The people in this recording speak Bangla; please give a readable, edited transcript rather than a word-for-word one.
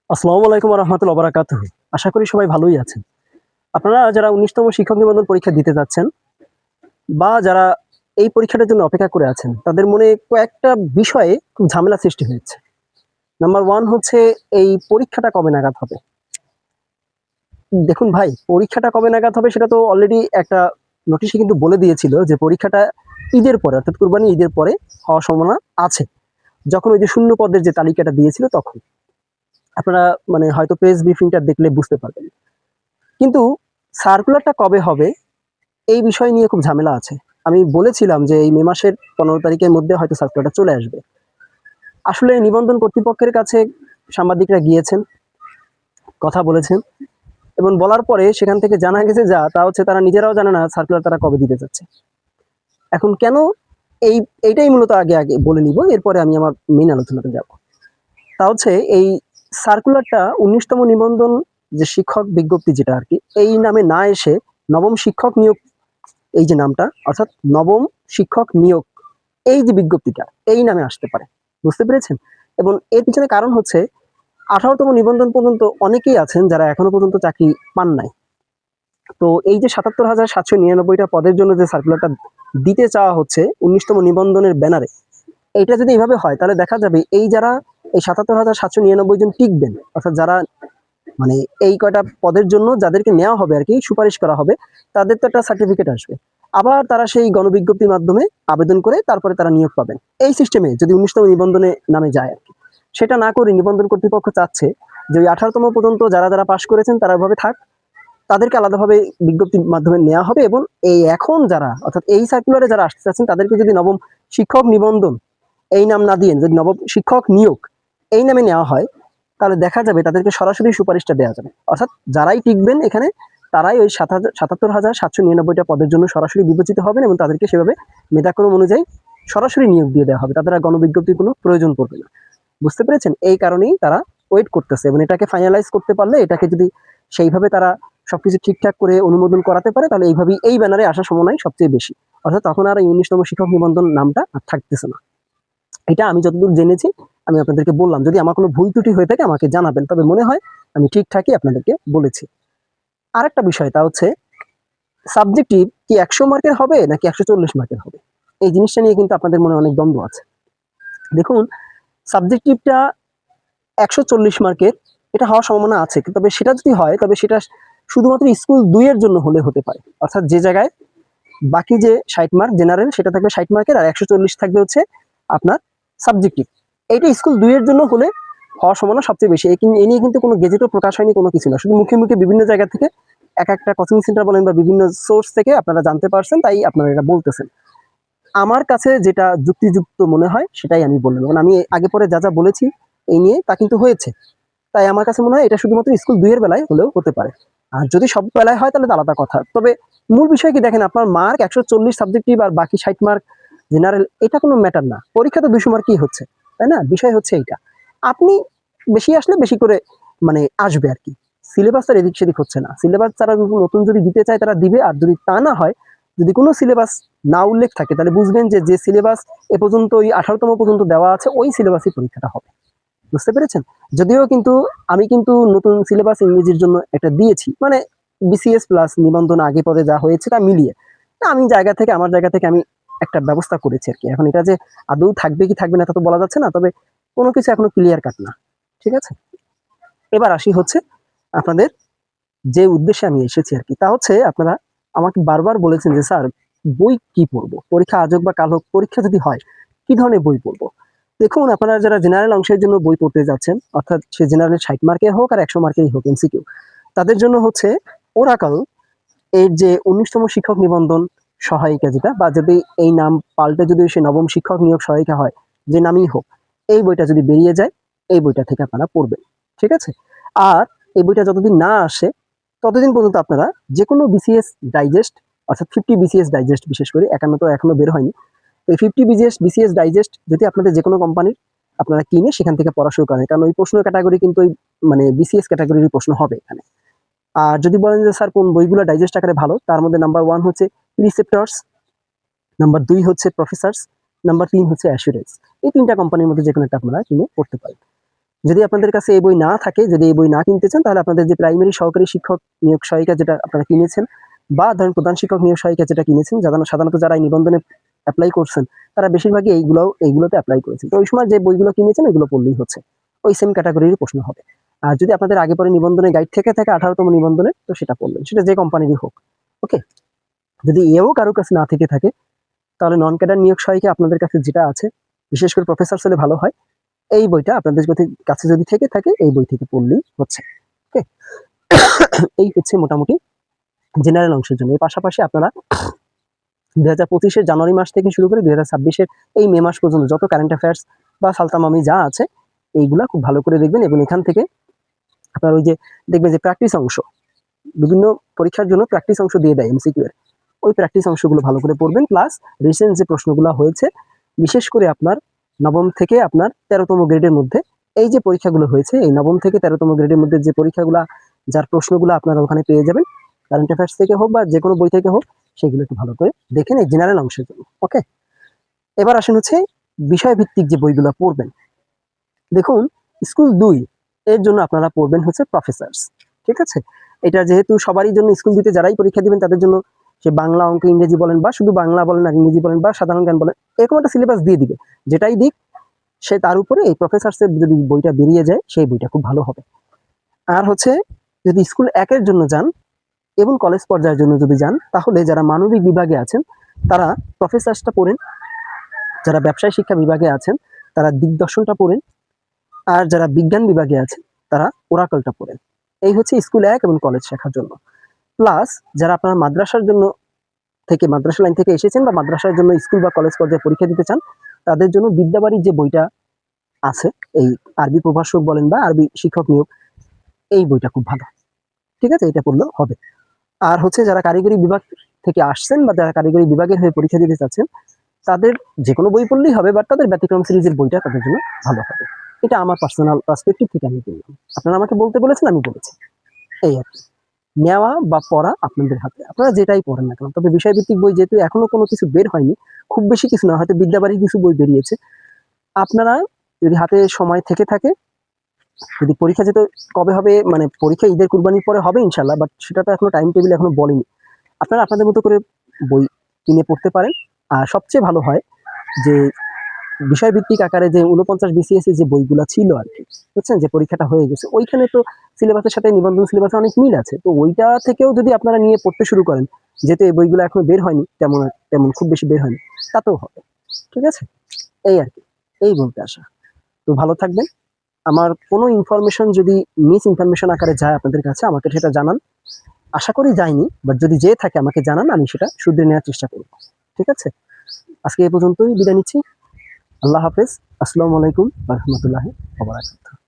আসসালামু আলাইকুম রহমতুল্লাহ বারাকাতুহু। আশা করি সবাই ভালোই আছেন। আপনারা যারা ১৯তম শিক্ষক নিবন্ধন পরীক্ষা দিতে যাচ্ছেন বা যারা এই পরীক্ষাটার জন্য অপেক্ষা করে আছেন, তাদের মনে কয়েকটা বিষয়ে খুব ঝামেলা সৃষ্টি হয়েছে। নাম্বার 1 হচ্ছে এই পরীক্ষাটা কবে নাগাদ হবে? দেখুন ভাই, পরীক্ষাটা কবে নাগাদ হবে সেটা তো অলরেডি একটা নোটিশে কিন্তু বলে দিয়েছিল যে পরীক্ষাটা ঈদের পরে অর্থাৎ কুরবানি ঈদের পরে হওয়ার সম্ভাবনা আছে। যখন ওই যে শূন্য পদের যে তালিকাটা দিয়েছিল তখন। আপনারা মানে হয়তো প্রেস ব্রিফিংটা দেখলে বুঝতে পারবেন। কিন্তু সার্কুলারটা কবে হবে এই বিষয় নিয়ে খুব ঝামেলা আছে। আমি বলেছিলাম যে এই মে মাসের ১৫ তারিখের মধ্যে হয়তো সার্কুলারটা চলে আসবে। আসলে নিবন্ধন কর্তৃপক্ষের কাছে সাংবাদিকরা গিয়েছেন, কথা বলেছেন এবং বলার পরে সেখান থেকে জানা গেছে যা তা হচ্ছে তারা নিজেরাও জানে না সার্কুলার তারা কবে দিতে যাচ্ছে। এখন কেন এই এইটাই মূলত আগে বলে নিব, এরপরে আমি আমার মেইন আলোচনাতে যাব। তা হচ্ছে এই সার্কুলারটা ১৯তম নিবন্ধন যে শিক্ষক বিজ্ঞপ্তি যেটা আরকি, এই নামে না এসে নবম শিক্ষক নিয়োগ এই যে নামটা অর্থাৎ নবম শিক্ষক নিয়োগ এই যে বিজ্ঞপ্তিটা এই নামে আসতে পারে। বুঝতে পেরেছেন? এবং এর পিছনে কারণ হচ্ছে ১৮তম নিবন্ধন পর্যন্ত অনেকেই আছেন যারা এখনো পর্যন্ত চাকরি পান নাই। তো এই যে ৭৭,৭৯৯ টা পদের জন্য যে সার্কুলারটা দিতে চাওয়া হচ্ছে ১৯তম নিবন্ধনের ব্যানারে, এইটা যদি এভাবে হয় তাহলে দেখা যাবে এই যারা এই ৭৭,৭৯৯ জন টিকবেন অর্থাৎ যারা মানে এই কয়টা পদের জন্য যাদেরকে নেওয়া হবে আরকি, সুপারিশ করা হবে, তাদের তো একটা সার্টিফিকেট আসবে। আবার তারা সেই গণবিজ্ঞপ্তির মাধ্যমে আবেদন করে তারপরে তারা নিয়োগ পাবেন। এই সিস্টেমে যদি ১৯তম নিবন্ধনে নামে যায় আরকি। সেটা না করে নিবন্ধন কর্তৃপক্ষ চাচ্ছে যে ওই ১৮তম পর্যন্ত যারা পাস করেছেন তারা ওভাবে থাক। তাদেরকে আলাদাভাবে বিজ্ঞপ্তির মাধ্যমে নেওয়া হবে এবং এই এখন যারা অর্থাৎ এই সার্কুলারে যারা আসতে চাচ্ছেন তাদেরকে যদি নবম শিক্ষক নিবন্ধন এই নাম না দিয়ে যদি নবম শিক্ষক নিয়োগ এই নামে নেওয়া হয়, তাহলে দেখা যাবে তাদেরকে সরাসরি সুপারিশটা দেওয়া যাবে। অর্থাৎ যারাই টিকবেন এখানে তারাই ওই ৭৭,৭৯৯ টা পদের জন্য সরাসরি বিবেচিত হবেন এবং তাদেরকে সেভাবে মেধাক্রম অনুযায়ী সরাসরি নিয়োগ দিয়ে দেওয়া হবে। তাদের আর গণবিজ্ঞপ্তির কোনো প্রয়োজন পড়বে না। বুঝতে পেরেছেন? এই কারণেই তারা ওয়েট করতেছে এবং এটাকে ফাইনালাইজ করতে পারলে এটাকে যদি সেইভাবে তারা সবকিছু ঠিকঠাক করে অনুমোদন করাতে পারে তাহলে এইভাবেই এই ব্যানারে আসার সম্ভাবনাই সবচেয়ে বেশি। অর্থাৎ তখন আর এই ১৯তম শিক্ষক নিবন্ধন নামটা আর থাকতেছে না। এটা আমি যতদূর জেনেছি আমি আপনাদেরকে বললাম। যদি আমার কোনো ভুল ত্রুটি হয়ে থাকে আমাকে জানাবেন। তবে মনে হয় আমি ঠিকঠাকই আপনাদেরকে বলেছি। আরেকটা বিষয় তা হচ্ছে সাবজেক্টিভ কি ১০০ মার্কের হবে নাকি ১৪০ মার্কের হবে? এই জিনিসটা নিয়ে কিন্তু আপনাদের মনে অনেক দ্বন্দ্ব আছে। দেখুন, সাবজেক্টিভটা ১৪০ মার্কের এটা হওয়ার সম্ভাবনা আছে। তবে সেটা যদি হয় তবে সেটা শুধুমাত্র স্কুল ২ এর জন্য হলে হতে পারে। অর্থাৎ যে জায়গায় বাকি যে ৬০ মার্ক জেনারেল সেটা থাকবে ৬০ মার্কের আর ১৪০ থাকবে হচ্ছে আপনার সাবজেক্টিভ। এইটা স্কুল ২ এর জন্য হলে হওয়ার সম্ভাবনা সবচেয়ে বেশি। এ নিয়ে কিন্তু কোনো গেজেটও প্রকাশ হয়নি, কোনো কিছু না। শুধু মুখে বিভিন্ন জায়গা থেকে একটা কোচিং সেন্টার বলেন বা বিভিন্ন সোর্স থেকে আপনারা জানতে পারছেন, তাই আপনারা এটা বলতেছেন। আমার কাছে যেটা যুক্তিযুক্ত মনে হয় সেটাই আমি বললাম। এবং আমি আগে পরে যা বলেছি এই নিয়ে তা কিন্তু হয়েছে। তাই আমার কাছে মনে হয় এটা শুধুমাত্র স্কুল ২ এর বেলায় হলেও হতে পারে। আর যদি সব বেলায় হয় তাহলে তো আলাদা কথা। তবে মূল বিষয় কি দেখেন, আপনার মার্ক ১৪০ সাবজেক্টিভ আর বাকি ৬০ মার্ক জেনারেল, এটা কোনো ম্যাটার না। পরীক্ষা তো ২০০ মার্কই হচ্ছে। তাই না? বিষয় হচ্ছে এইটা। আপনি বেশি আসলে বেশি করে মানে আসবে আরকি। সিলেবাস তার এদিক সেদিক হচ্ছে না। সিলেবাস তারা নতুন যদি দিতে চায় তারা দিবে। আর যদি তা না হয়, যদি কোনো সিলেবাস না উল্লেখ থাকে তাহলে বুঝবেন যে সিলেবাস এ পর্যন্ত ওই ১৮তম পর্যন্ত দেওয়া আছে ওই সিলেবাসই পরীক্ষাটা হবে। বুঝতে পেরেছেন? যদিও কিন্তু আমি কিন্তু নতুন সিলেবাস ইংরেজির জন্য একটা দিয়েছি। মানে বিসিএস প্লাস নিবন্ধন আগে পরে যা হয়েছে তা মিলিয়ে। আমি আমার জায়গা থেকে আমি একটা ব্যবস্থা করেছি আরকি। এখন এটা যে আদৌ থাকবে কি থাকবে না তা তো বলা যাচ্ছে না। তবে কোনো কিছু এখনো ক্লিয়ার কাট না। ঠিক আছে? এবার আসি হচ্ছে আপনাদের যে উদ্দেশ্যে আমি এসেছি আরকি। তা হচ্ছে আপনারা আমাকে বারবার বলেছেন যে, "স্যার বই কি পড়বো? পরীক্ষা আজ হোক বা কাল হোক, পরীক্ষা যদি হয়, কি ধরনের বই পড়বো?" দেখুন, আপনারা যারা জেনারেল অংশের জন্য বই পড়তে যাচ্ছেন, অর্থাৎ সে জেনারেল ৬০ মার্কের হোক আর ১০০ মার্কেরই হোক এমসিকিউ, তাদের জন্য হচ্ছে ওরাকল এর যে ১৯তম শিক্ষক নিবন্ধন সহায়িকা যেটা বা যদি এই নাম পাল্টে যদি সে নবম শিক্ষক নিয়োগ সহায়িকা হয়, যে নামই হোক, এই বইটা যদি বেরিয়ে যায়, এই বইটা থেকে আপনারা পড়বেন। ঠিক আছে? আর এই বইটা যতদিন না আসে, ততদিন পর্যন্ত আপনারা যেকোনো বিসিএস ডাইজেস্ট অর্থাৎ 50 বিসিএস ডাইজেস্ট বিশেষ করে ৫১ তো এখনো বের হয়নি। তো এই 50 বিসিএস ডাইজেস্ট যদি আপনাদের যেকোনো কোম্পানির আপনারা কিনে সেখান থেকে পড়া শুরু করেন। কারণ ওই প্রশ্ন ক্যাটেগরি কিন্তু ওই মানে বিসিএস ক্যাটেগরির প্রশ্ন হবে এখানে। আর যদি বলেন যে স্যার কোন বইগুলো ডাইজেস্ট আকারে ভালো, তার মধ্যে নাম্বার 1 হচ্ছে প্রিসেপ্টরস, নাম্বার ২ হচ্ছে প্রফেসরস, নাম্বার ৩ হচ্ছে অ্যাসুরেন্স। এই ৩ টা কোম্পানির মধ্যে যেকোনো একটা আপনারা কিনে পড়তে পারেন। যদি আপনাদের কাছে এই বই না থাকে, যদি এই বই না কিনতে চান, তাহলে আপনাদের যে প্রাইমারি সহকারী শিক্ষক নিয়োগ সহায়িকা যেটা আপনারা কিনেছেন, বা ধরেন প্রধান শিক্ষক নিয়োগ সহায়িকা যেটা কিনেছেন, সাধারণত যারা এই নিবন্ধনে অ্যাপ্লাই করছেন তারা বেশিরভাগই এইগুলোতে অ্যাপ্লাই করেছেন। তো ওই সময় যে বইগুলো কিনেছেন এগুলো পড়লেই হচ্ছে, ওই সেম ক্যাটাগরির প্রশ্ন হবে। আর যদি আপনাদের আগে পরে নিবন্ধনে গাইড থেকে থাকে 18তম নিবন্ধনে, তো সেটা পড়লেন, সেটা যে কোম্পানিরই হোক। ওকে, যদি এও কারোর কাছে না থেকে থাকে, তাহলে নন ক্যাডার নিয়োগ সহায়িকা আপনাদের কাছে যেটা আছে, বিশেষ করে প্রফেসর হলে ভালো হয়, এই বইটা আপনাদের কাছে যদি থেকে থাকে এই বই থেকে পড়লেই হচ্ছে। ওকে, এই হচ্ছে মোটামুটি জেনারেল অংশের জন্য। এর পাশাপাশি আপনারা 2025-এর জানুয়ারি মাস থেকে শুরু করে 2026-এর এই মে মাস পর্যন্ত যত কারেন্ট অ্যাফেয়ার্স বা সালতামামি যা আছে এইগুলা খুব ভালো করে দেখবেন, এবং এখান থেকে আপনার ওই যে দেখবেন যে প্র্যাকটিস অংশ, বিভিন্ন পরীক্ষার জন্য প্র্যাকটিস অংশ দিয়ে দেয় এমসিকিউ এর, ওই প্র্যাকটিস অংশগুলো ভালো করে পড়বেন। প্লাস রিসেন্ট যে প্রশ্নগুলো হয়েছে, বিশেষ করে আপনার নবম থেকে আপনার 13তম গ্রেডের মধ্যে এই যে পরীক্ষাগুলো হয়েছে, এই নবম থেকে 13তম গ্রেডের মধ্যে যে পরীক্ষাগুলো, যার প্রশ্নগুলো আপনারা ওখানে পেয়ে যাবেন, কারেন্ট অ্যাফেয়ার্স থেকে হোক বা যে কোনো বই থেকে হোক, সেগুলো একটু ভালো করে দেখেন এই জেনারেল অংশের জন্য। ওকে, এবার আসেন হচ্ছে বিষয়ভিত্তিক যে বইগুলো পড়বেন। দেখুন, স্কুল 2 এর জন্য আপনারা পড়বেন হচ্ছে প্রফেসরস। ঠিক আছে, এটা যেহেতু সবারই জন্য, স্কুল 2-তে যারাই পরীক্ষা দিবেন তাদের জন্য, সে বাংলা, অঙ্ক, ইংরেজি বলেন, বা শুধু বাংলা বলেন আর ইংরেজি বলেন, বা সাধারণ জ্ঞান বলেন, এরকম একটা সিলেবাস দিয়ে দিবে। যেটাই দিক, সে তার উপরে এই প্রফেসরসের যদি বইটা বেরিয়ে যায়, সেই বইটা খুব ভালো হবে। আর হচ্ছে যদি স্কুল 1-এর জন্য যান এবং কলেজ পর্যায়ের জন্য যদি যান, তাহলে যারা মানবিক বিভাগে আছেন তারা প্রফেসরসটা পড়েন, যারা ব্যবসায় শিক্ষা বিভাগে আছেন তারা দিগদর্শনটা পড়েন, আর যারা বিজ্ঞান বিভাগে আছেন তারা ওরাকলটা পড়েন। এই হচ্ছে স্কুল 1 এবং কলেজ শেখার জন্য। প্লাস যারা আপনার মাদ্রাসার জন্য থেকে, মাদ্রাসা লাইন থেকে এসেছেন বা মাদ্রাসার জন্য স্কুল বা কলেজ পর্যায়ে পরীক্ষা দিতে চান, তাদের জন্য বিদ্যাবাড়ির যে বইটা আছে, এই আরবি প্রভাষক বলেন বা আরবি শিক্ষক নিয়োগ, এই বইটা খুব ভালো। ঠিক আছে, এটা পড়লেও হবে। আর হচ্ছে যারা কারিগরি বিভাগ থেকে আসছেন বা যারা কারিগরি বিভাগের হয়ে পরীক্ষা দিতে চাচ্ছেন, তাদের যে কোনো বই পড়লেই হবে, বাট তাদের ব্যতিক্রম সিরিজের বইটা তাদের জন্য ভালো হবে। এটা আমার পার্সোনাল পার্সপেক্টিভ থেকে আমি বললাম, আপনারা আমাকে বলতে বলেছেন, আমি বলেছি। এই আর কি, নেওয়া বা পড়া আপনাদের হাতে, আপনারা যেটাই পড়েন না কেন। তবে বিষয়ভিত্তিক বই যেহেতু এখনো কোনো কিছু বের হয়নি, খুব বেশি কিছু না, হয়তো বিদ্যাবাড়ির কিছু বই বেরিয়েছে, আপনারা যদি হাতে সময় থেকে থাকে, যদি পরীক্ষা যেতে কবে হবে, মানে পরীক্ষা ঈদের কুরবানির পরে হবে ইনশাল্লাহ, বাট সেটা তো এখনো টাইম টেবিল এখনো বলেনি, আপনারা আপনাদের মতো করে বই কিনে পড়তে পারেন। আর সবচেয়ে ভালো হয় যে বিষয়ভিত্তিক আকারে যে 49 বিসিএস যে বইগুলো ছিল আর কি, বুঝছেন, যে পরীক্ষাটা হয়ে গেছে, ওইখানে তো সিলেবাসের সাথে নিবন্ধন সিলেবাসে অনেক মিল আছে, তো ওইটা থেকেও যদি আপনারা নিয়ে পড়তে শুরু করেন, যেহেতু এই বইগুলো এখনো বের হয়নি, তেমন তেমন খুব বেশি বের হয়নি, তাতেও হবে। ঠিক আছে, এই আর কি, এই বলতে আসা। তো ভালো থাকবেন। আমার কোনো ইনফরমেশন যদি মিস ইনফরমেশন আকারে যায় আপনাদের কাছে, আমাকে সেটা জানান। আশা করি যায়নি, বাট যদি যেয়ে থাকে আমাকে জানান, আমি সেটা শুধরে নেওয়ার চেষ্টা করব। ঠিক আছে, আজকে এই পর্যন্তই বিদায় নিচ্ছি। আল্লাহ হাফেজ, আসসালামু আলাইকুম ওয়া রাহমাতুল্লাহি ওয়া বারাকাতুহু।